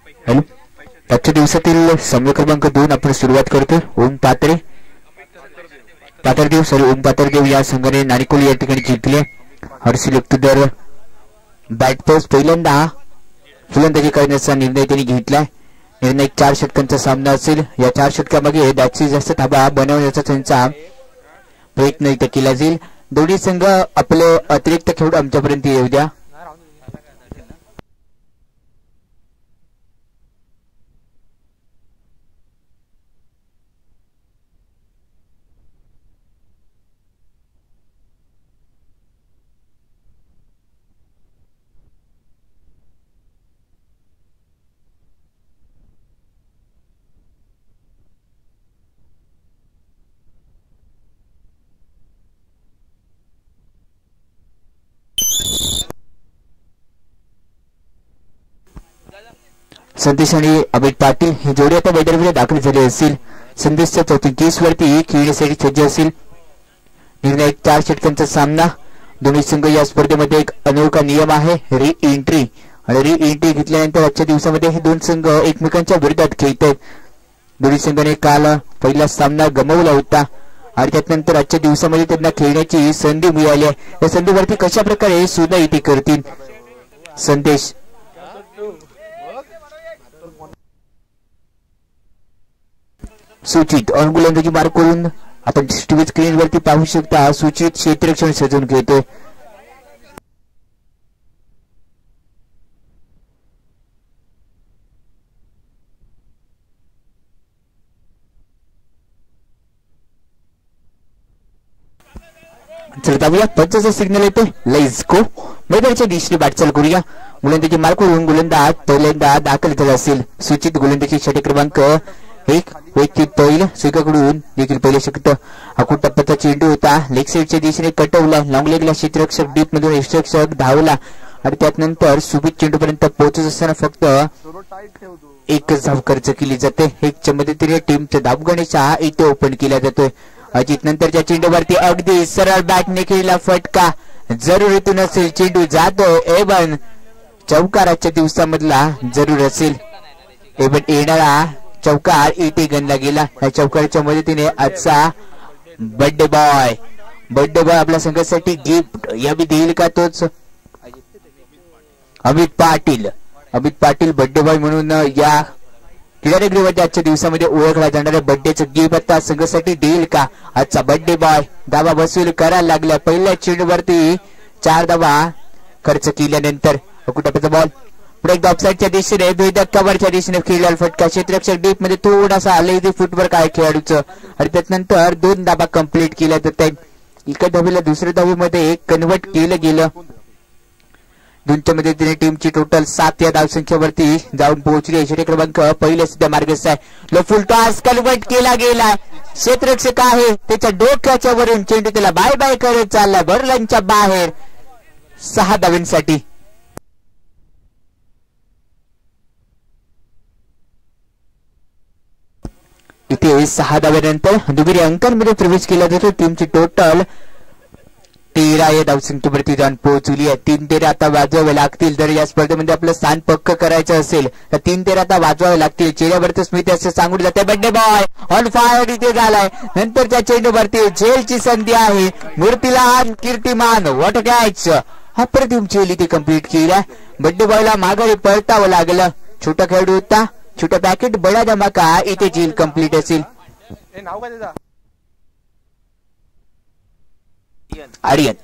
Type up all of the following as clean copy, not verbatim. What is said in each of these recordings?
Hello, आजच्या दिवसातील सामना क्रमांक 2 आपण सुरुवात करतो. ओम पातरदेव या संघाने नाणिकोल या ठिकाणी जिंकले. हर्षल युक्तदर बॅट पोस्ट पहिल्यांदा फलंदाजी करण्याचा निर्णय त्यांनी घेतलाय. निर्णय 4 षटकांचा सामना असेल. या 4 षटकामध्ये जास्तीत जास्त धाबा बनवण्याचा त्यांचा प्रयत्न इथे केला जाईल. दोन्ही संघ आपले अतिरिक्त खेळ आमच्यापर्यंत येऊ द्या. संदेश आणि अमित पाटील ही जोडी आता मैदानामध्ये दाखल झाली असेल. संदेशच्या 34 वरती खेळण्यासाठी सज्ज असेल. निर्णायक 4 षटकांचा सामना. दोन्ही संघ या स्पर्धेमध्ये एक अनोखा नियम आहे, री एंट्री. आणि री एंट्री घेतल्यानंतर आजच्या दिवसामध्ये हे दोन संघ एकमेकांच्या विरोधात खेळत आहेत. दोन्ही संघाने काल पहिला सामना गमावला होता आणि त्यानंतर आजच्या दिवसामध्ये त्यांना खेळण्याची संधी मिळाली आहे. या संधीवरती कशा प्रकारे सुद्धा इथे करतील. संदेश सूचित ऑन गोलंदाजी मार्क करून आपण टीव्ही स्क्रीन वरती पाहू शकता. सूचित क्षेत्ररक्षण सजवून घेतोय. चला जाऊया, पंचाचा सिग्नल येते. Let's go. मैदानाच्या दिशेने वाटचाल करूया. गोलंदाजी मार्क करून गोलंदाज पहिल्यांदा दाखल झाला असेल. सूचित गोलंदाजी षटक क्रमांक 1 व्यक्ती पहिल स्वीकारकडून देखील पहिले शकत. अकुट टप्प्याचा चेंडू होता. लेग साईडच्या दिशेने कटवला. लॉंग लेगला क्षेत्ररक्षक डीप मधून क्षेत्ररक्षक धावला आणि त्यानंतर सुबीत चेंडू पर्यंत पोहोचत असताना फक्त एकच धाव खर्च केली जाते. 1च्या मदतीने टीमच्या धावगणेशा इथे ओपन केला जातोय. अजित नंतरच्या चेंडूवरती अगदी सरळ बॅटने केलेला फटका. जरुरीतून असेल चेंडू जातोय. एवन चौकाराच्या दिवसामधला जरूर असेल. एवन येणारा चौकार इथे गणला गेला. या चौकाराच्या मदतीने आजचा बर्थडे बॉय आपल्या संघासाठी गिफ्ट यावी देईल का तोच अमित पाटील बर्थडे बॉय म्हणून या क्रीडानगरीमध्ये आजच्या दिवसामध्ये ओळखला जाणाऱ्या बर्थडेचं गिफ्ट आता संघासाठी देईल का आजचा बर्थडे बॉय. धावा वसूल करायला लागला. पहिल्या चेंडूवरती 4 धावा खर्च केल्यानंतर कुठं बॉल पुढे एकदा ऑफसाईडच्या दिशेने भेदक कव्हरच्या दिशेने खेळलेला फटका. क्षेत्ररक्षक डीप मध्ये थोडासा लेझी फुटवर्क आहे खेळाडूचं आणि त्यानंतर 2 धाबा कंप्लीट केल्या जातात. एका धावेला दुसऱ्या धावेमध्ये कन्वर्ट केलं गेलं. 2च्या मदतीने टीमची टोटल 7 या धावसंख्येवरती जाऊन पोहोचली. षटक क्रमांक पहिल्या सुद्धा मार्गस्थ आहे. लो फुल टॉस कन्वर्ट केला गेला. क्षेत्ररक्षक आहे त्याच्या डोक्याच्या वरून चेंडू त्याला बाय बाय करत चालला. बर्लनच्या बाहेर 6 धावांसाठी. इथे 6 धाव्यानंतर दुहेरी अंकांमध्ये प्रवेश केला जातो. टीमची टोटल 13 या धावसंख्येवरती जाऊन पोहोचली आहे. 3-13 आता वाजवावे लागतील. जर या स्पर्धेमध्ये आपलं स्थान पक्क करायचं असेल तर 3-13 आता वाजवावे लागतील. चेहऱ्यावरती स्मित असे सांगून जाते. बर्थडे बॉय ऑन फायर इथे झालाय. नंतरच्या चेंडूवरती झेलची संधी आहे. मूर्तीलाल कीर्तिमान वॉट कॅच. अप्रतिम झेल इथे कंप्लीट केला. बर्थडे बॉयला माघारी पळतावं लागलं. छोटा खेळाडू होता. छोटा पॅकेट बडा धमाका इथे झेल कंप्लीट असेल. आर्यन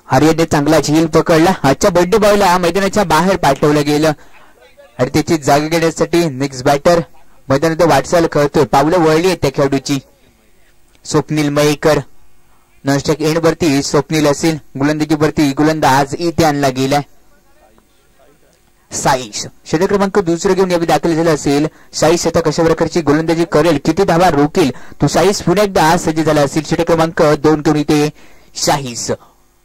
आर्यनने चांगला झेल पकडला. आजच्या बर्थडे बॉयला मैदानाच्या बाहेर पाठवलं गेलं आणि त्याची जागा घेण्यासाठी नेक्स्ट बॅटर मैदानात वाटचाल करतोय. पावलं वळली आहेत त्या खेळाडूची. स्वप्नील मयेकर नॉनस्टॉक एंड वरती स्वप्नील असेल. गोलंदाजीवरती गोलंदाज इथे आणला गेलाय. साईश षटक क्रमांक 2 घेऊन यावी दाखल झाला असेल. साईश आता कशा प्रकारची गोलंदाजी करेल, किती धावा रोकेल तो साईश पुन्हा एकदा सज्ज झाला असेल. षटक क्रमांक 2 घेऊन इथे शाहीस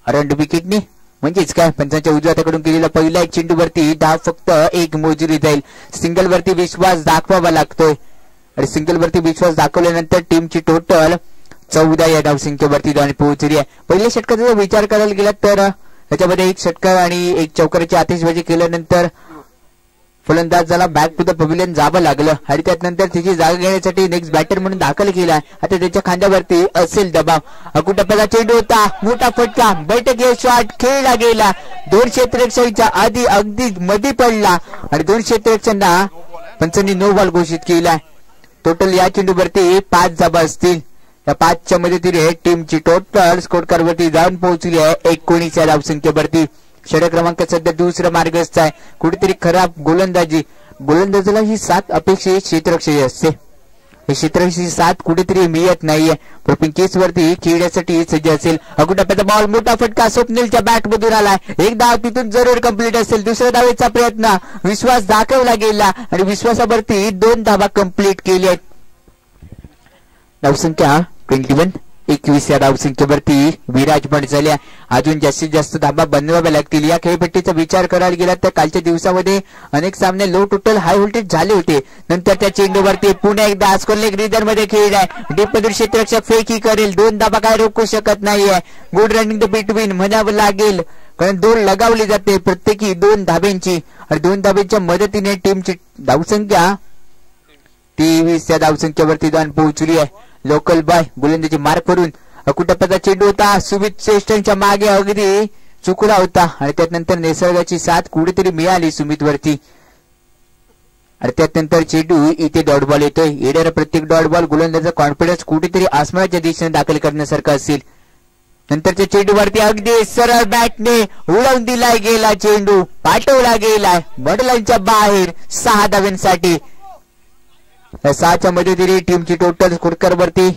रन विकेटने म्हणजेच काय पंचांच्या उजव्या हाताकडून केलेला पहिला एक चेंडूवरती धाव फक्त 1 मोजली जाईल. सिंगल वरती विश्वास दाखवावा लागतोय आणि सिंगल वरती विश्वास दाखवल्यानंतर टीमची टोटल 14 या धावसंख्येवरती धावून पोहोचली आहे. पहिल्या षटकाचा विचार करायला गेला तर त्याच्यामध्ये एक षटकार आणि एक चौकाराची आतिषबाजी केल्यानंतर फलंदाजाला बॅक टू द पॅव्हिलियन जावं लागलं आणि त्यानंतर त्याची जागा घेण्यासाठी नेक्स्ट बॅटर म्हणून दाखल केला. आता त्याच्या खांद्यावरती असेल दबाव. अकुटप्प्याचा चेंडू होता, मोठा फटका, बैठक शॉट खेळला गेला. 2 क्षेत्ररक्षकांच्या आधी अगदी मध्ये पडला आणि 2 क्षेत्ररक्षकांना पंचांनी नो बॉल घोषित केलाय. टोटल या चेंडूवरती 5 धावा असतील. या 5च्या मदतीने टीमची टोटल स्कोर कार्डवरती जाऊन पोहोचली आहे 19 या धावसंख्येवरती. षटक क्रमांक सध्या दुसरा मार्गस्थ आहे. कुठेतरी खराब गोलंदाजाला ही 7 अपेक्षित क्षेत्ररक्षक असते. हे क्षेत्ररक्षक 7 कुठेतरी मिळत नाहीये. पिंकीस वरती खेळण्यासाठी सज्ज असेल. अगुटप्प्याचा बॉल, मोठा फटका स्वप्नीलच्या बॅट मधून आलाय. एक धाव तिथून जरूर कंप्लीट असेल. दुसऱ्या धावेचा प्रयत्न, विश्वास दाखवला गेला आणि विश्वासावरती 2 धावा कंप्लीट केली आहेत. धावसंख्या 21 या धावसंख्येवरती विराजमान झाल्या. अजून जास्तीत जास्त धावा बनवाव्या लागतील. या खेळपट्टीचा विचार करायला गेला तर कालच्या दिवसामध्ये अनेक सामने लो टोटल हाय व्होल्टेज झाले होते. नंतर त्या चेंडूवरती पुन्हा एकदा आस्कोलेक रिदर मध्ये खेळलाय. डीपमधील क्षेत्ररक्षक फेकी करेल. 2 धावा काय रोखू शकत नाहीये. गुड रनिंग द बिटवीन म्हणावं लागेल, कारण 2 लगावली जाते प्रत्येकी 2 धाब्यांची आणि 2 धाब्यांच्या मदतीने टीमची धावसंख्या 23 या धावसंख्येवरती जाऊन पोहोचली आहे. लोकल बॉय गोलंदाजी मार्क करून अकुटप्प्याचा चेंडू होता. सुमित श्रेष्ठांच्या मागे अगदी चुकला होता आणि त्यानंतर निसर्गाची साथ कुठेतरी मिळाली सुमित वरती आणि त्यानंतर चेंडू इथे डॉट बॉल येतोय. येणारा प्रत्येक डॉट बॉल गोलंदाजाचा कॉन्फिडन्स कुठेतरी आसमानाच्या दिशेने दाखल करण्यासारखा असेल. नंतरच्या चेंडूवरती अगदी सरळ बॅटने उडवून दिलाय गेला चेंडू, पाठवला गेलाय बॉर्डरलाईनच्या बाहेर 6 धाव्यांसाठी. 6च्या मदतीने टीमची टोटल स्कोर वरती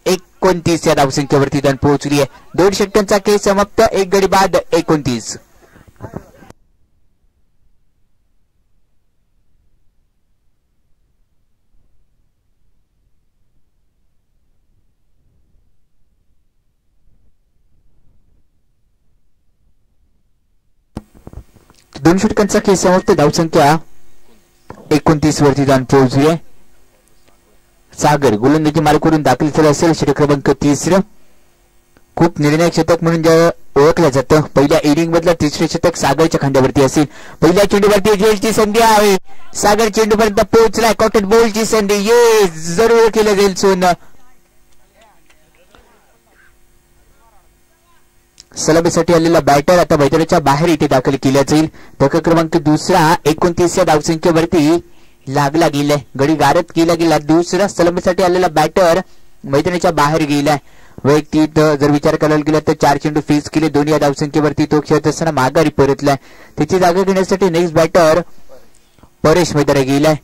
29 या धावसंख्येवरती जाऊन पोहोचली आहे. 2 षटकांचा खेळ समाप्त. 1 गडी बाद 29. दोन षटकांचा खेळ समाप्त. धावसंख्या 29 वरती जाऊन पोहोचली आहे. सागर गोलंदाजी मार्क करून दाखल झाला असेल. षटक क्रमांक 3. खूप निर्णायक शतक म्हणून ओळखलं जातं. पहिल्या इनिंग मधलं 3रे शतक सागरच्या खांद्यावरती असेल. पहिल्या चेंडूवरती झेलची संधी आहे. सागर चेंडूपर्यंत पोहोचलाय. कॉटन बॉलची संधी ये जरूर केलं जाईल सोनं. सलामीसाठी आलेला बॅटर आता मैदानाच्या बाहेर इथे दाखल केला जाईल. धक्का क्रमांक 2 29 या धावसंख्येवरती लागला गेलाय. गडी गारद केला गेला. दुसरा सलामीसाठी आलेला बॅटर मैदानाच्या बाहेर गेलाय. वैयक्तिक जर विचार करायला गेला तर 4 चेंडू फेस केले. 2 या धावसंख्येवरती तो खेळत असताना माघारी परतलाय. त्याची जागा घेण्यासाठी नेक्स्ट बॅटर परेश मैदानात गेलाय.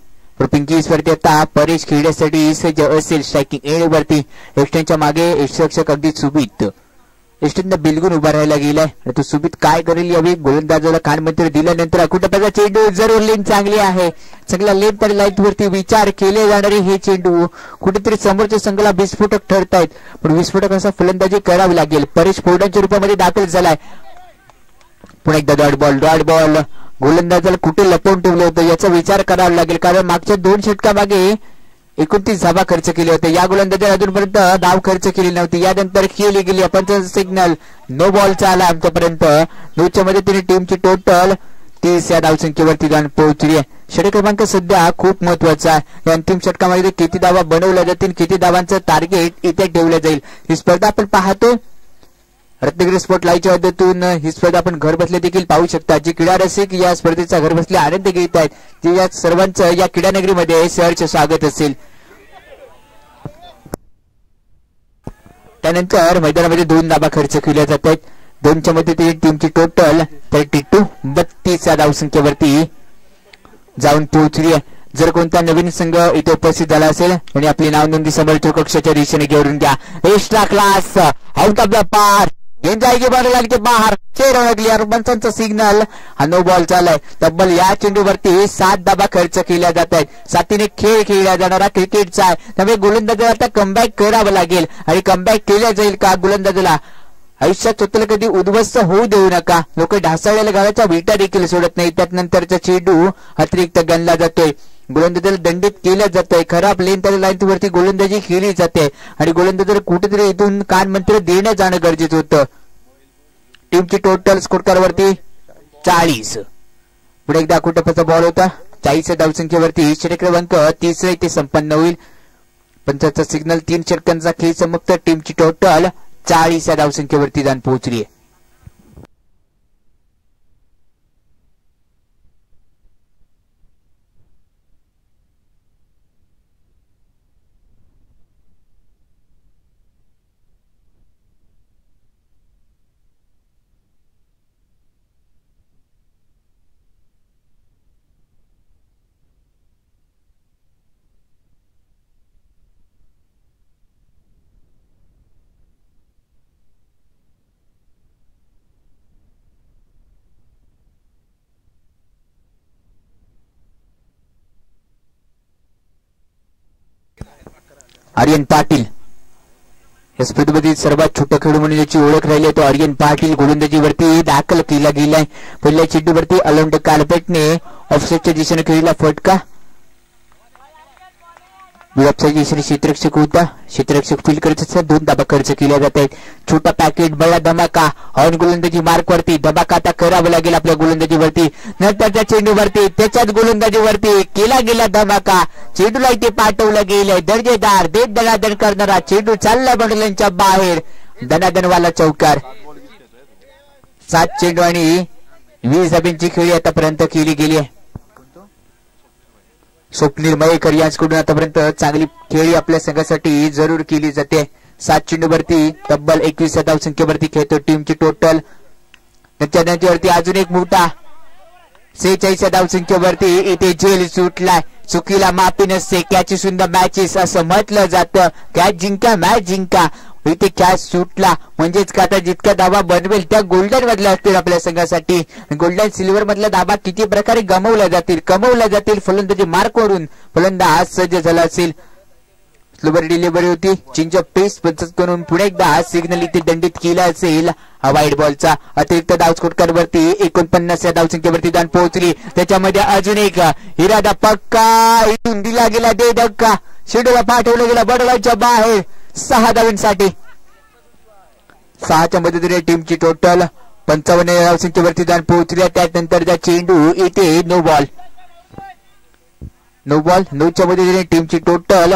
पिंकीस वरती आता परेश खेळण्यासाठी सज्ज असेल. स्ट्रायकिंग एंड वरती एस्टनच्या मागे यष्टरक्षक अगदी सुमित एस्टनला बिलगून उभा राहायला गेलाय. तो सुमित काय करेल यावेळी गोलंदाजाला कानमंत्र दिल्यानंतर अकुटप्प्याचा चेंडू जरूर लेन चांगली आहे. चांगल्या लेन तर लाईट वरती विचार केले जाणारे हे चेंडू कुठेतरी समोरच्या संघाला विस्फोटक ठरतायत. पण विस्फोटक असा फलंदाजी करावी लागेल. परेश फोर्डांच्या रूपामध्ये दाखल झालाय. पुन्हा एकदा डॉट बॉल गोलंदाजाला कुठे लपवून ठेवलं होतं याचा विचार करावा लागेल, कारण मागच्या 2 षटकामागे 29 धावा खर्च केले होते. या गोलंदाजाने अजूनपर्यंत धाव खर्च केली नव्हती. यानंतर खेळली गेली. आपण सिग्नल नो बॉलचा आला आमच्यापर्यंत. 9च्या मदतीने टीमची टोटल 30 या धावसंख्येवरती जाऊन पोहोचली आहे. षटक क्रमांक सध्या खूप महत्वाचा आहे. या अंतिम षटकामध्ये किती धावा बनवल्या जातील, किती धावांचं टार्गेट इथे ठेवलं जाईल. ही स्पर्धा आपण पाहतो रत्नागिरी स्पोर्ट लाईव्हच्या मदतीतून. ही स्पर्धा आपण घर बसल्या देखील पाहू शकता. जे क्रीडा रसिक या स्पर्धेचा घर बसल्या आनंद घेत आहेत ते या सर्वांचं या क्रीडानगरीमध्ये सहर्ष स्वागत असेल. त्यानंतर मैदानामध्ये 2 धावा खर्च केल्या जात आहेत. 2च्या मदतीने टीमची टोटल 32 या धावसंख्येवरती जाऊन पोहोचली आहे. जर कोणता नवीन संघ इथे उपस्थित झाला असेल आणि आपली नाव नोंदणी समोरच्या कक्षाच्या दिशेने घेऊन घ्या. Extra class out of the park गेंद जाएगी बॉल के बाहर. खेळ अडकली. पंचांचा सिग्नल. हा नो बॉल चाललाय. तब्बल या चेंडूवरती 7 धावा खर्च केल्या जात आहेत. 7 खेळ खेळला जाणारा क्रिकेटचा आहे. त्यामुळे गोलंदाजाला आता कमबॅक करावं लागेल आणि कमबॅक केल्या जाईल का गोलंदाजाला आयुष्यात स्वतःला कधी उद्ध्वस्त होऊ देऊ नका. लोक ढासळलेल्या गावाच्या विटा देखील सोडत नाही. त्यानंतरचा चेंडू अतिरिक्त गणला जातोय. गोलंदाजाला दंडित केलं जातंय. खराब लाईन वरती गोलंदाजी केली जाते आणि गोलंदाजाला कुठेतरी इथून कानमंत्र देण्यात जाणं गरजेचं होतं. टीमची टोटल स्कोर कार्ड वरती 40. पुढे एकदा कुटपचा बॉल होता. 40 धावसंख्येवरती षटक क्रमांक 30 इथे संपन्न होईल. पंचाचा सिग्नल 3 षटकांचा खेळ समाप्त. टीमची टोटल 40 धावसंख्येवरती जाऊन पोहोचली आहे. आर्यन पाटील या स्पर्धेमध्ये सर्वात छोटा खेळाडू म्हणून याची ओळख राहिली आहे. तो आर्यन पाटील गोलंदाजीवरती दाखल केला गेलाय. पहिल्या चेंडूवरती अलंड कालपेटने ऑफसाईडच्या दिशेने खेळीला फटका. ऑफसाईड दिशेने क्षेत्ररक्षक होता. क्षेत्ररक्षक फील करत असताना 2 धाबा खर्च केल्या जात आहेत. छोटा पॅकेट बळा धमाका ऑन गोलंदाजी मार्कवरती धमाका आता करावा लागेल आपल्या गोलंदाजीवरती. नंतरच्या चेंडूवरती त्याच्याच गोलंदाजीवरती केला गेला धमाका. चेंडूला इथे पाठवलं गेलंय. दर्जेदार देत दणादण करणारा चेंडू चालला बंडलांच्या बाहेर. दणादणवाला चौकार. 7 चेंडू आणि 20 धाब्यांची खेळी आतापर्यंत केली गेली आहे. स्वप्नील मयेकर यांच्याकडून आतापर्यंत चांगली खेळी आपल्या संघासाठी जरूर केली जाते. 7 चेंडूवरती तब्बल 21 धावसंख्येवरती खेळतो टीमची टोटल. त्याच्यावरती अजून एक मोठा 46 धावसंख्येवरती इथे झेल सुटलाय. चुकीला माफी नसते. कॅच सुंदर मॅचेस असं म्हटलं जातं. कॅच जिंका मॅच जिंका. इथे कॅच सुटला म्हणजेच का आता जितका धावा बनवेल त्या गोल्डन मधल्या असतील आपल्या संघासाठी. गोल्डन सिल्वर मधला धावा किती प्रकारे गमावल्या जातील फलंदाजी मार्कवरून फलंदाज सज्ज झाला असेल. स्लोवर डिलिव्हरी होती. चेंज ऑफ पेस करून पुढे एकदा सिग्नल इथे दंडित केला असेल व्हाईट बॉलचा. अतिरिक्त धाव स्कोर वरती 49 धावसंख्येवरती जाऊन पोहोचली. त्याच्यामध्ये अजून एक इरादा पक्का इथून दिला गेला दे धक्का. शेड्यूला पाठवलं गेला बडलाच्या बाहेर 6 धावांसाठी. 6च्या मदतीने टीमची टोटल 55 धावसंख्येवरती जाऊन पोहोचली. त्यानंतरचा चेंडू इथे नो बॉल. 9च्या मदतीने टीमची टोटल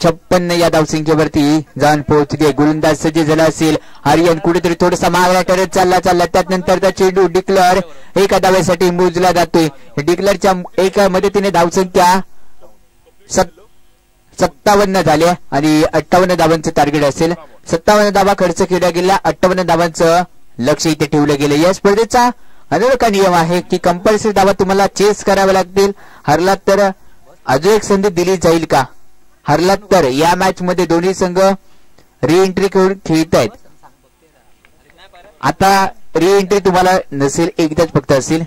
56 या धावसंख्येवरती जाऊन पोहोचली. गोलंदाज सज्ज झाला असेल. आर्यन कुठेतरी थोडासा मागला ठरत चालला. त्यानंतरचा चेंडू डिक्लर एका धाव्यासाठी मोजला जातोय. डिक्लरच्या एका मदतीने धावसंख्या 57 झाल्या आणि 58 धावांचं टार्गेट असेल. 57 धावा खर्च केला गेला. 58 धावांचं लक्ष इथे ठेवलं गेलं. या स्पर्धेचा अनोखा नियम आहे की कंपल्सरी धावा तुम्हाला चेस कराव्या लागतील. हरलात तर अजून एक संधी दिली जाईल का? हरलात तर या मॅच मध्ये दोन्ही संघ रिएंट्री करून खेळत आहेत. आता रिएंट्री तुम्हाला नसेल, एकदाच फक्त असेल.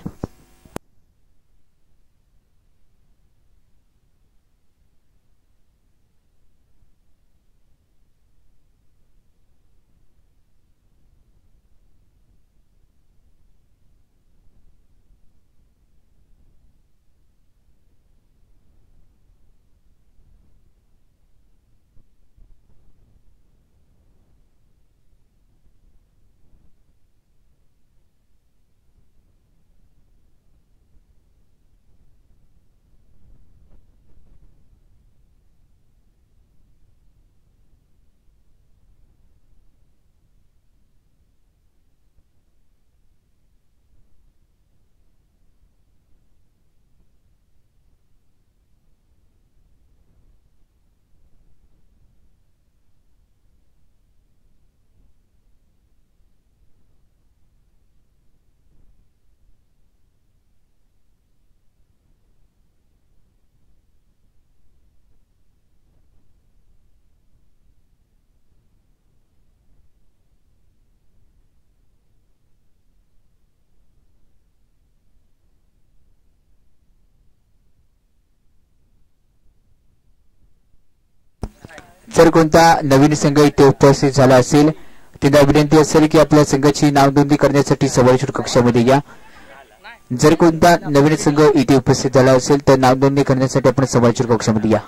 जर कोणता नवीन संघ इथे उपस्थित झाला असेल त्यांना विनंती असेल की आपल्या संघाची नावनोंदणी करण्यासाठी सभासद कक्षामध्ये या. जर कोणता नवीन संघ इथे उपस्थित झाला असेल तर नाव नोंदणी करण्यासाठी आपण समाचार कक्षामध्ये या.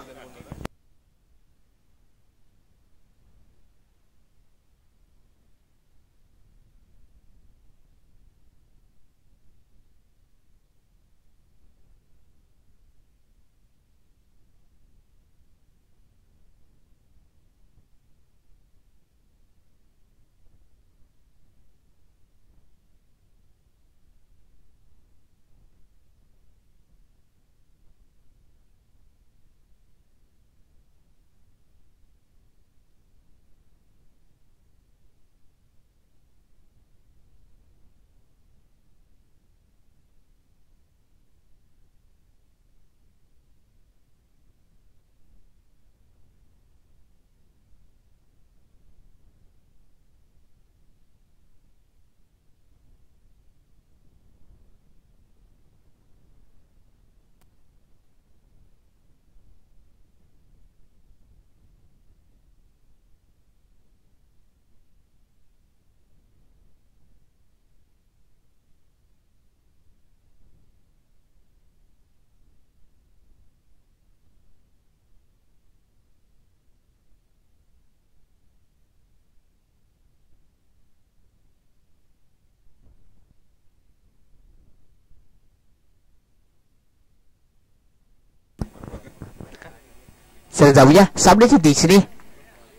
चल जाऊया सामन्याची दिशेने.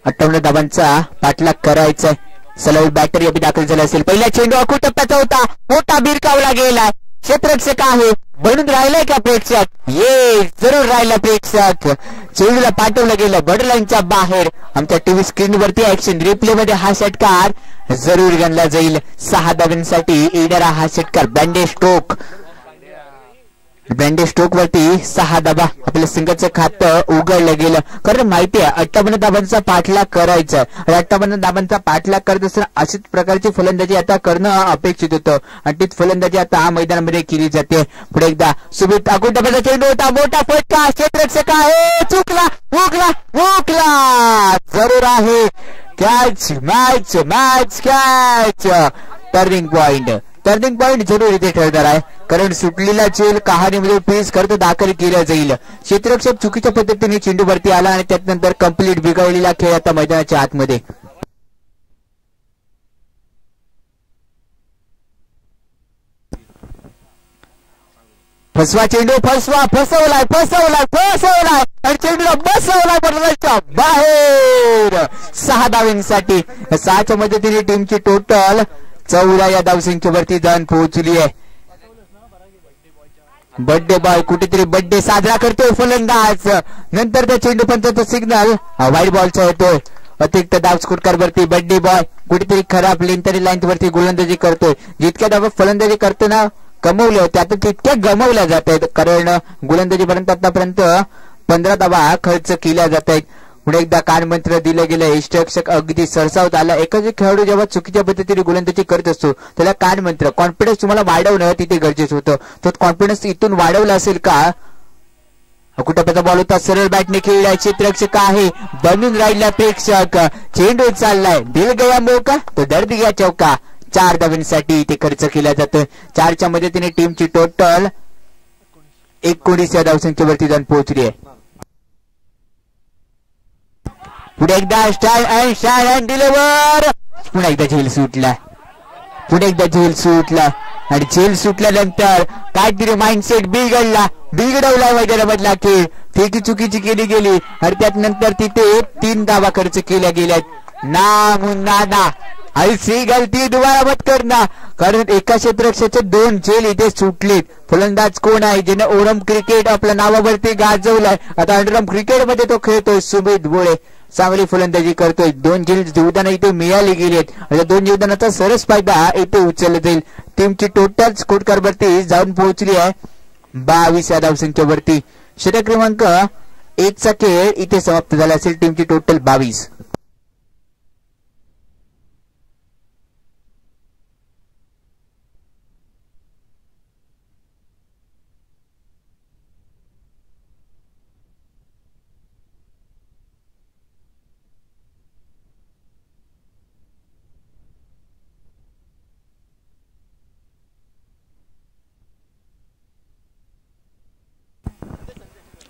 58 धावांचा पाठलाग करायचा. सलाऊल बॅटरी अभि दाखल झाला असेल. पहिला चेंडू अखू टप्प्याचा होता. मोठा भिरकावला गेला. क्षेत्ररक्षक आहे बनून राहिलाय का प्रेक्षक? ये जरूर राहिला प्रेक्षक. चेंडूला पाठवलं गेलं बॉर्डरलाईनच्या बाहेर. आमच्या टीव्ही स्क्रीन वरती ऍक्शन रिप्ले मध्ये हा षटकार जरूर गणला जाईल. 6 धावांसाठी येणारा हा षटकार ब्रँडे स्टोक वरती 6 धावा आपल्या संघाचं खातं उघडलं गेलं. कारण माहिती आहे 58 धावांचा पाठलाग करायचा. 58 धावांचा पाठलाग करत असताना अशीच प्रकारची फलंदाजी आता करणं अपेक्षित होतं आणि तीच फलंदाजी आता मैदानामध्ये केली जाते. पुढे एकदा सुमित अकुटबाचा चेंडू होता. मोठा फटका. क्षेत्ररक्षक आहे चुकला. जरूर आहे catch. Match catch. Turning point जरूर इथे ठरणार आहे. कारण सुटलेला चेल कहाणीमध्ये पीस करत दाखल केला जाईल. क्षेत्ररक्षक चुकीच्या पद्धतीने चेंडूवरती आला आणि त्यानंतर कंप्लीट बिघडलेला खेळ आता मैदानाच्या आतमध्ये. फसवा चेंडू फसवलाय आणि चेंडूला बसवलाय बॉर्डरच्या बाहेर. 6 धावांसाठी 6च्या मदतीने टीमची टोटल 14 या धावसंख्येवरती जाऊन पोहोचली आहे. बर्थडे बॉय कुठेतरी बर्थडे साजरा करतोय फलंदाज. नंतर त्या चेंडू पंचाचा सिग्नल व्हाईट बॉलचा येतोय. अतिरिक्त धाव स्कोर वरती बर्थडे बॉय कुठेतरी खराब लेंथरी लाईन वरती गोलंदाजी करतोय. जितक्या धावा फलंदाजी करताना कमवल्या होत्या आता तितक्या गमावल्या जात आहेत. कारण गोलंदाजीपर्यंत आतापर्यंत 15 धावा खर्च केल्या जात आहेत. पुढे एकदा कानमंत्र दिलं गेलं. यष्टरक्षक अगदी सरसावत आला. एखादी खेळाडू जेव्हा चुकीच्या पद्धतीने गोलंदाजी करत असतो त्याला कानमंत्र कॉन्फिडन्स तुम्हाला वाढवणं तिथे गरजेचं होतं. तो कॉन्फिडन्स इथून वाढवला असेल का? कुटप्याचा बॉल होता. सरळ बॅटने खेळलाय. क्षेत्ररक्षक आहे बनून राहिला प्रेक्षक. चेंडू चाललाय. दिल गया मौका तो दर्द गया चौका. 4 धावांसाठी इथे खर्च केला जातो. 4च्या मदतीने टीमची टोटल 19 या धावसंख्येवरती जाऊन पोहोचली आहे. पुढे एकदा स्टाईल डिलिव्हर. पुन्हा एकदा झेल सुटला आणि झेल सुटल्यानंतर काहीतरी माइंडसेट बिघडवला मैदानामधला खेळ. फेकी चुकीची केली गेली आणि त्यानंतर तिथे 3 धावा खर्च केल्या गेल्यात. नामुन्ना ऐसी गलती दुबारा मत करना. कारण एका क्षेत्ररक्षकाचे 2 झेल इथे सुटलेत. फलंदाज कोण आहे ज्याने ओरम क्रिकेट आपल्या नावावरती गाजवलाय. आता अंडरम क्रिकेटमध्ये तो खेळतोय. सुमित बोळे चांगली फलंदाजी करतोय. 2 झेल जीवदान इथे मिळाली गेलेत. 2 जीवदानाचा सरस फायदा इथे उचलला जाईल. टीमची टोटल स्कोर वरती जाऊन पोहोचली आहे 22 या धावसंख्येवरती. षटक क्रमांक 1चा खेळ इथे समाप्त झाला असेल. टीमची टोटल 22.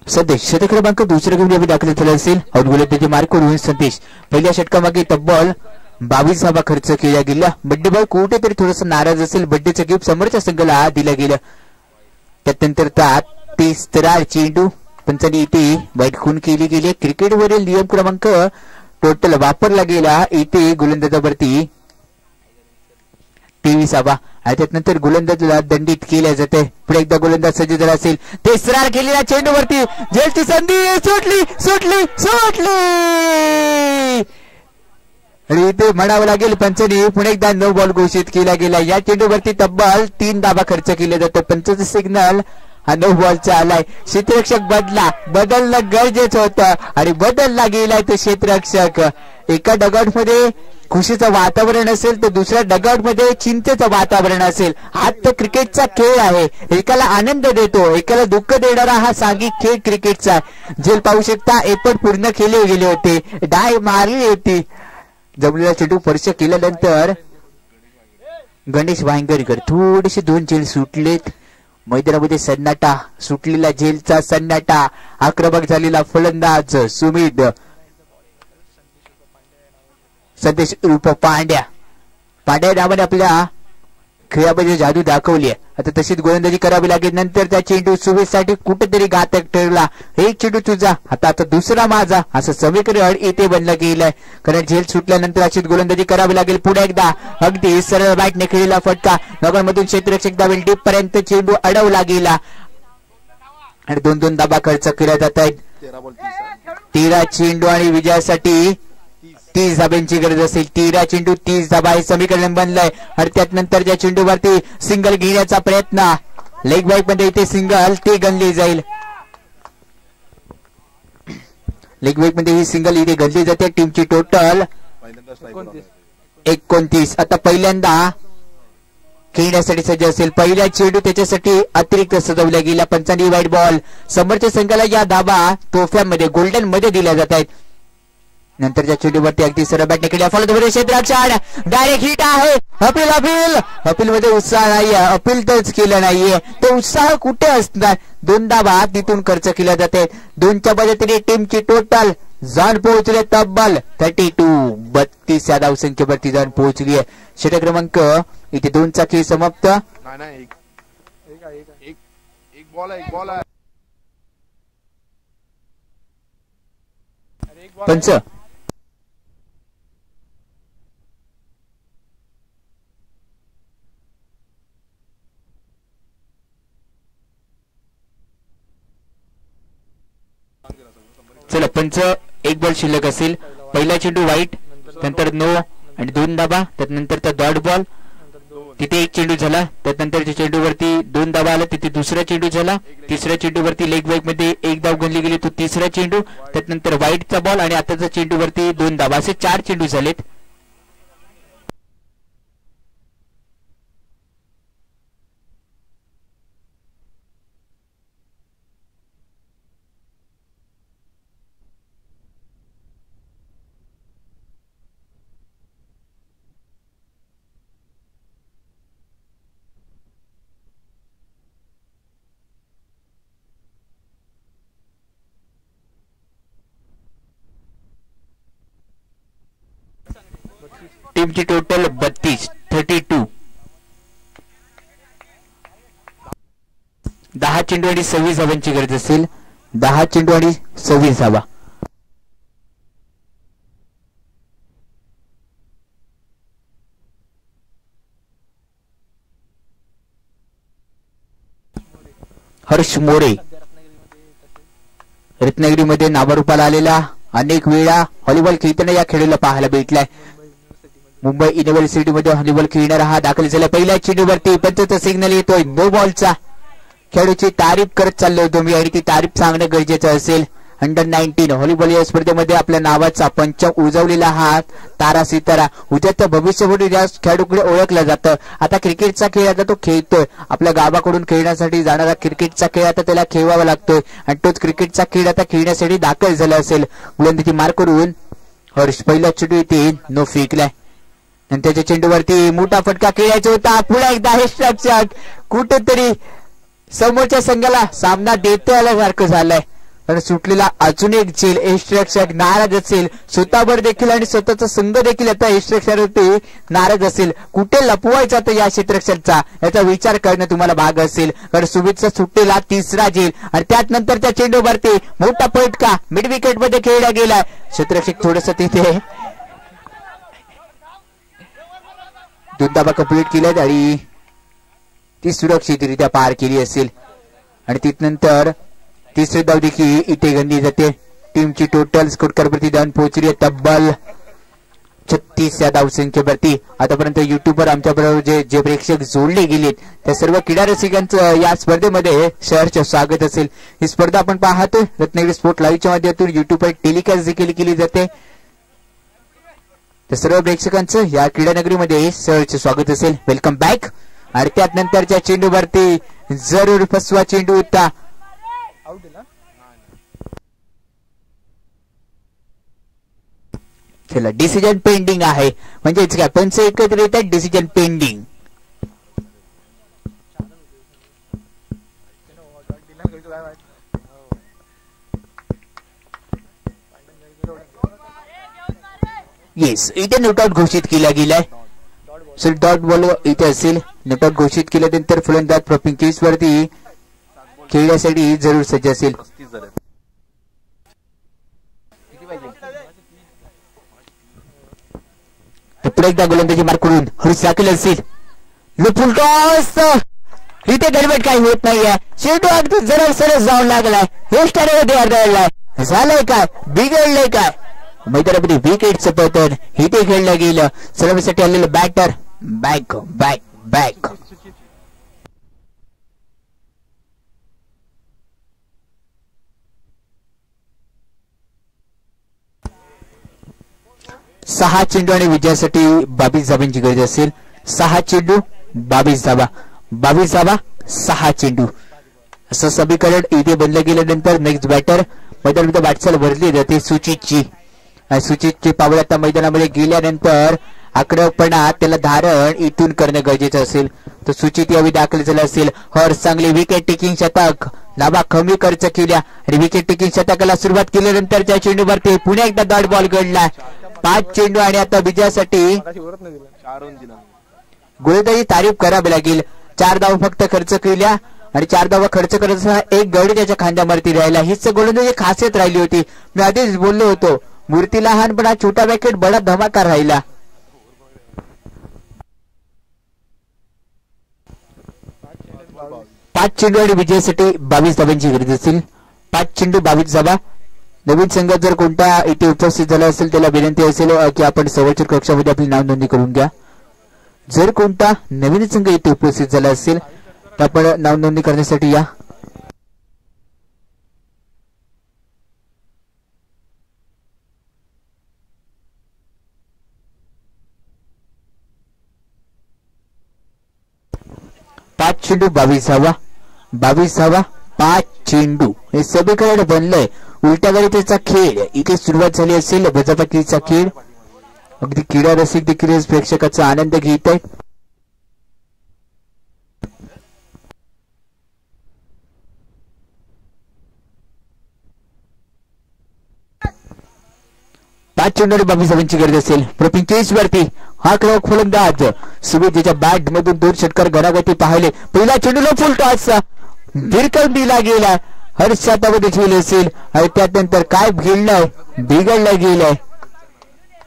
संदेश षटक क्रमांक दुसऱ्या गेममध्ये दाखल झाला असेल. आउट गोलंदाजी मार्क करून संदेश पहिल्या षटकामागे तब्बल 22 धावा खर्च केल्या गेल्या. बड्डे बॉय कुठेतरी थोडंसं नाराज असेल. बड्डेचं गिफ्ट समोरच्या संघाला दिलं गेलं. त्यानंतर 30 चेंडू पंचांनी इथे वाईट खून केली गेली. क्रिकेटवरील नियम क्रमांक टोटल वापरला गेला. इथे गोलंदाजावरती 23 धावा आणि त्यानंतर गोलंदाजला दंडित केल्या जाते. पुढे एकदा गोलंदाज सज्ज झाला असेल. तिसरा केलेल्या चेंडूवरती झेलची संधी सुटली सुटली सुटली आणि इथे म्हणावं लागेल पंचांनी पुन्हा एकदा नो बॉल घोषित केला गेला. या चेंडूवरती तब्बल 3 धावा खर्च केले जातो. पंचाचं सिग्नल हा नो बॉलचा आलाय. क्षेत्ररक्षक बदलणं गरजेचं होतं आणि बदलला गेलाय तो क्षेत्ररक्षक. एका डगआउटमध्ये खुशीचं वातावरण असेल तर दुसऱ्या डगआउटमध्ये चिंतेचं वातावरण असेल. हा तर क्रिकेटचा खेळ आहे. एकाला आनंद देतो एकाला दुःख देणारा हा सांघिक खेळ क्रिकेटचा. जेल पाहू शकता एपण पूर्ण केले गेले होते. डाय मारली होती. जमलेला चेंडू स्पर्श केल्यानंतर गणेश वांगरकर थोडेसे 2 झेल सुटलेत. मैदानामध्ये सन्नाटा सुटलेला झेलचा सन्नाटा. आक्रमक झालेला फलंदाज सुमित संदेश रूप पांड्या नावाने आपल्या खेळामध्ये जादू दाखवली आहे. आता तशीच गोलंदाजी करावी लागेल. नंतर त्या चेंडू सुमितसाठी कुठेतरी घातक ठरला. एक चेंडू तुझा आता दुसरा माझा असं समीकरण इथे बनलं गेलंय. कारण झेल सुटल्यानंतर अशीच गोलंदाजी करावी लागेल. पुढे एकदा अगदी सरळ बॅटने खेळलेला फटका नगरमधून क्षेत्ररक्षक धावेल. डीप पर्यंत चेंडू अडवला गेला आणि 2 धावा खर्च केल्या जात आहेत. 13 चेंडू आणि विजयासाठी 30 धाब्यांची गरज असेल. 13 चेंडू 30 धाबा हे समीकरण बनलंय. आणि त्यानंतरच्या चेंडूवरती सिंगल घेण्याचा प्रयत्न लेग बाईक मध्ये इथे सिंगल ती गणली जाईल. लेग बाईक मध्ये ही सिंगल इथे गणली जाते. टीमची टोटल 29. आता पहिल्यांदा खेळण्यासाठी सज्ज असेल. पहिला चेंडू त्याच्यासाठी अतिरिक्त सजवल्या गेला. पंचांनी व्हाईट बॉल. समोरच्या संघाला या धाबा तोफ्यामध्ये गोल्डन मध्ये दिल्या जात आहेत. नंतरच्या चेंडूवरती अगदी सरळ बॅटने केल्या. फलंदाजी क्षेत्रात डायरेक्ट हिट आहे. अपील मध्ये उत्साह नाहीये. अपील तरच केलं नाहीये. तो उत्साह कुठे असणार. 2 धावा तिथून खर्च केल्या जाते. 2च्या मदतीने टीमची टोटल जाण पोहोचले तब्बल 32 या धावसंख्येवरती जाण पोहोचली आहे. षटक क्रमांक इथे 2चा खेळ समाप्त. पंच चला पंच एक बॉल शिल्लक असेल. पहिला चेंडू वाईट नंतर नो आणि 2 धाबा. त्यानंतर डॉट बॉल तिथे 1 चेंडू झाला. त्यानंतरच्या चेंडूवरती 2 धाबा आला. तिथे दुसरा चेंडू झाला. तिसऱ्या चेंडूवरती लेग बाईक मध्ये 1 धाव गणली गेली. तो तिसरा चेंडू. त्यानंतर वाईटचा बॉल आणि आताच्या चेंडूवरती 2 धाबा असे 4 चेंडू झालेत. टीमची टोटल 32. 10 चेंडू आणि 26 धावांची गरज असेल. 10 चेंडू आणि 26 धावा. हर्ष मोरे रत्नागिरीमध्ये नावारूपाला आलेला. अनेक वेळा व्हॉलीबॉल खेळताना या खेळाला पाहायला भेटलाय. मुंबई युनिव्हर्सिटीमध्ये व्हॉलीबॉल खेळणारा हा दाखल झाला. पहिल्या चेंडूवरती पंचाचा सिग्नल येतोय नो बॉलचा. खेळाडूची तारीफ करत चाललो होतो मी आणि ती तारीफ सांगणं गरजेचं असेल. अंडर-19 व्हॉलीबॉल या स्पर्धेमध्ये आपल्या नावाचा पंच उजवलेला हा तारा सितारा उद्याच्या भविष्यामध्ये या खेळाडूकडे ओळखलं जातं. आता क्रिकेटचा खेळ आता तो खेळतोय. आपल्या गावाकडून खेळण्यासाठी जाणारा क्रिकेटचा खेळ आता त्याला खेळावा लागतोय आणि तोच क्रिकेटचा खेळ आता खेळण्यासाठी दाखल झाला असेल. गोलंदाजी मार करून हर्ष पहिला चेंडू येथे नो फेकलाय. नंतरच्या चेंडूवरती मोठा फटका खेळायचा होता. पुन्हा एकदा हे स्ट्रक्चर कुठेतरी समोरच्या संघाला सामना देता आल्यासारखं झालंय. कारण सुटलेला अजून एक झेल यष्टीरक्षक नाराज असेल, स्वतःवर देखील आणि स्वतःचा संघ देखील आता यष्टीरक्षकावरती नाराज असेल. कुठे लपवायचा तर या क्षेत्ररक्षकाचा याचा विचार करणं तुम्हाला भाग असेल. कारण सुमितचा सुटलेला तिसरा झेल आणि त्यात नंतर त्या चेंडूवरती मोठा फटका मिड विकेट मध्ये खेळला गेलाय. क्षेत्ररक्षक थोडस तिथे दोन धावा कंप्लीट केल्यात आणि ती सुरक्षितरित्या पार केली असेल. आणि तिथनंतर तिसरी धाव देखील इथे गणली जाते. टीमची टोटल स्कोर प्रति धाव पोहोचली आहे तब्बल 36 या धावसंख्येवरती. आतापर्यंत युट्यूबवर आमच्या बरोबर जे प्रेक्षक जोडले गेलेत त्या सर्व क्रीडा रसिकांचं या स्पर्धेमध्ये सहर्ष स्वागत असेल. ही स्पर्धा आपण पाहतोय रत्नागिरी स्पोर्ट लाईव्हच्या माध्यमातून युट्यूबवर टेलिकास्ट देखील केली जाते. त्या सर्व प्रेक्षकांचं या क्रीडानगरीमध्ये सहर्ष स्वागत असेल. Welcome back. आणि त्यात नंतरच्या चेंडूवरती जरूर फसवा चेंडू होता. चला डिसिजन पेंडिंग आहे म्हणजेच काय पंच एकत्र येतात डिसिजन पेंडिंग. येस इथे नोटआउट घोषित केला गेलाय. सर डॉट बॉल इथे असेल. नोटआउट घोषित केल्यानंतर फलंदाज प्रॉपिंग केस वरती खेळण्यासाठी जरूर सज्ज असेल. पुढे एकदा गोलंदाजी मार्क करून हरीश राखील असेल. फुलटॉस इथे गडबड काही होत नाहीये. चेंडू अगदी जरा सरस जाऊन लागलाय. हे स्टँडमध्ये आढळलाय. झालंय काय बिघडलंय काय मैदानामध्ये विकेटचं पतन इथे खेळलं गेलं. सलामीसाठी आलेलं बॅटर बॅक बॅक बॅक. सहा चेंडू आणि विजयासाठी 22 धावांची गरज असेल. 6 चेंडू 22 धावा 22 धावा 6 चेंडू असं समीकरण इथे बनलं गेल्यानंतर नेक्स्ट बॅटर मैदानामध्ये वाटचाल भरली जाते सुचितची. सुचितची पावलं आता मैदानामध्ये गेल्यानंतर आक्रमकपणा त्याला धारण इथून करणं गरजेचं असेल. तर सुचित यावेळी दाखल झाला असेल. हर चांगली विकेट टेकिंग शतक धावा कमी खर्च केल्या आणि विकेट टेकिंग शतकाला सुरुवात केल्यानंतरच्या चेंडूवरती पुन्हा एकदा डॉट बॉल घडला. 5 चेंडू आणि आता विजयासाठी गोलंदाजी तारीफ करावी लागेल. 4 धावा फक्त खर्च केल्या आणि 4 धावा खर्च करताना एक गडी त्याच्या खांद्यावरती राहिला. हीच गोलंदाजी खासियत राहिली होती. मी आधीच बोललो होतो मूर्ती लहान पण हा छोटा विकेट बडा धमाका राहिला. पाच चेंडू आणि विजयासाठी 22 धावांची गरज असेल. 5 चेंडू 22 धावा. नवीन संघ जर कोणता इथे उपस्थित झाला असेल त्याला विनंती असेल की आपण संरक्षक कक्षामध्ये आपली नाव नोंदणी करून घ्या. जर कोणता नवीन संघ इथे उपस्थित झाला असेल तर आपण नाव नोंदणी करण्यासाठी या. पाच चेंडू 22 धावा 22 धावा 5 चेंडू हे समीकरण बनलंय. उलट्या गणिताचा खेळ इथे सुरुवात झाली असेल. वजाबाकीचा खेळ अगदी क्रीडा रसिक देखील प्रेक्षकाचा आनंद घेत आहेत. पाच चेंडू 22 धावांची गरज असेल. प्रॉपिंग केस वरती हा क्रमांक फलंदाज सुमित त्याच्या बॅट मधून 2 षटकार घराघाती पाहिले. पहिला चेंडूला फुल टॉस भिरकवून दिला गेला. हर्षातामध्ये ठेवले असेल आणि त्यानंतर काय बिघडलंय बिघडलं गेलंय.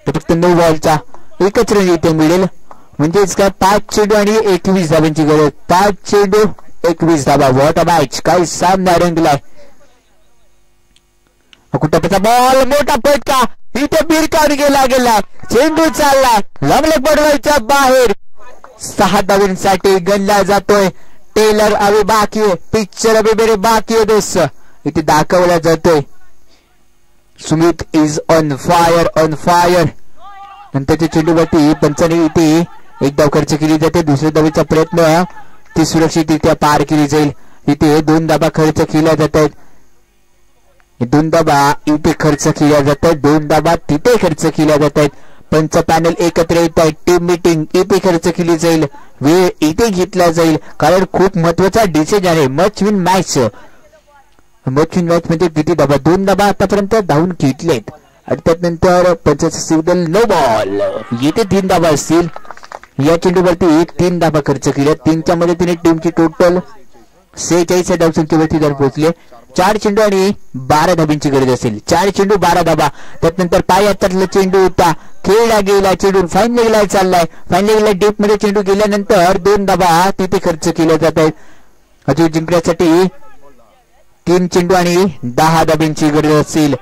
फक्त 9 बॉलचा एकच रन इथे मिळेल म्हणजेच काय 5 चेंडू आणि 21 धावांची गरज. 5 चेंडू 21 धावा. What a match. काय सामना रंगलाय. कुठं बॉल मोठा फटका इथे बिरकावून गेला. चेंडू चालला लंगले पडवायच्या बाहेर. 6 धावांसाठी गणला जातोय. टेलर अभी बाकी है. पिक्चर अभी मेरे बाकी है दोस्त. इथे दाखवला जातोय सुमित इज ऑन फायर. नंतरच्या चेंडूवरती पंचाने इथे एक धाव खर्च केली जाते. दुसऱ्या धावेचा प्रयत्न ती सुरक्षितरित्या पार केली जाईल. इथे 2 धावा खर्च केल्या जात आहेत. 2 धावा इथे खर्च केल्या जात आहेत. 2 धावा तिथे खर्च केल्या जात आहेत. पंच पॅनल एकत्र येत आहे. टीम मीटिंग इथे खर्च केली जाईल. वेळ इथे घेतला जाईल कारण खूप महत्वाचा डिसिजन आहे. Much win match. मॅच मध्ये किती धाबा 2 धाबा आतापर्यंत धावून घेतलेत आणि त्यानंतर पंचाचं सिग्नल नो बॉल येथे 3 धाबा असतील या चेंडूवरती 3 धाबा खर्च केल्या 3च्या मदतीने टीमची टोटल 46 धावसंख्येवरती जर पोहोचले 4 चेंडू आणि 12 धाब्यांची गरज असेल 4 चेंडू 12 धाबा त्यानंतर पाय हातातला चेंडू होता खेळला गेला चेंडू फाईन लेगला चाललाय फाईन लेगला डीप मध्ये चेंडू गेल्यानंतर 2 धाबा तिथे खर्च केले जात आहेत अजून जिंकण्यासाठी 3 चेंडू आणि 10 धाब्यांची गरज असेल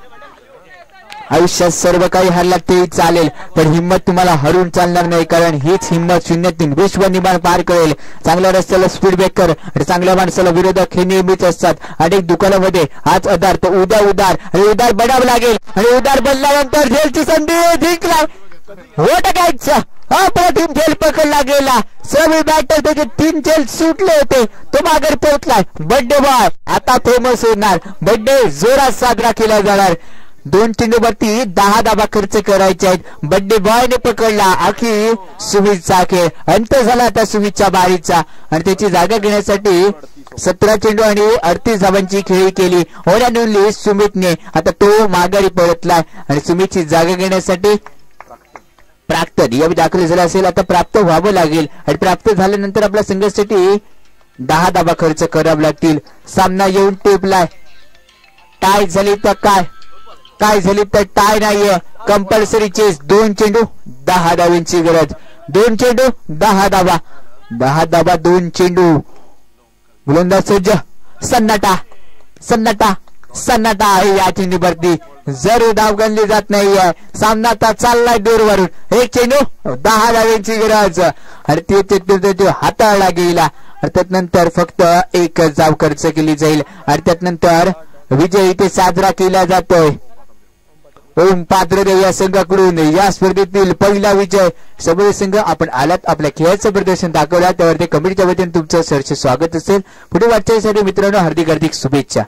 आयुष्यात सर्व काही हरला ते चालेल पण हिम्मत तुम्हाला हरून चालणार नाही कारण हीच हिम्मत 0-3 विश्व निमाण पार करेल चांगल्या रस्त्याला स्पीड ब्रेकर आणि चांगल्या माणसाला विरोधक हे नेहमीच असतात अनेक दुकानामध्ये आज आधार तर उद्या उदार आणि उदार बनावं लागेल आणि उदार बनल्यानंतर झेलची संधी जिंकला हो टाकायचं अप्रतिम झेल पकडला गेला सर्व बॅटर त्याचे 3 झेल सुटले होते तो माघार पोहोचलाय बर्थडे बॉय आता फेमस होणार बर्थडे जोरात साजरा केला जाणार 2 चेंडूवरती 10 धाबा खर्च करायचे आहेत बर्थडे बॉयने पकडला अखेर सुमितचा खेळ अंत झाला आता सुमितच्या बारीचा आणि त्याची जागा घेण्यासाठी 17 चेंडू आणि 38 धाबांची खेळी केली ओढ्या नोंदली सुमितने आता तो माघारी परतलाय आणि सुमितची जागा घेण्यासाठी प्राप्त यावेळी दाखल झाला असेल आता प्राप्त व्हावं लागेल आणि प्राप्त झाल्यानंतर आपल्या संघासाठी 10 धाबा खर्च करावे लागतील सामना येऊन टेपलाय टाय झाली तर काय झाली तर टाय नाहीये कंपल्सरी चेस 2 चेंडू 10 धाब्यांची गरज 2 चेंडू 10 धाबा 10 धाबा 2 चेंडू गोलंदाज सज्ज सन्नाटा आहे या चेंडूवरती जरूर धाव गणली जात नाहीये सामना आता चाललाय दूरवरून 1 चेंडू 10 धाब्यांची गरज आणि ते चेंडू हाताळला गेला आणि त्यानंतर फक्त 1 धाव खर्च केली जाईल आणि त्यानंतर विजय इथे साजरा केला जातोय ओम पात्रदेव या संघाकडून या स्पर्धेतील पहिला विजय सगळे संघ आपण आलात आपल्या खेळाचं प्रदर्शन दाखवला त्यावरती कमिटीच्या वतीने तुमचं सहर्ष स्वागत असेल पुढे वाटचालीसाठी मित्रांनो हार्दिक शुभेच्छा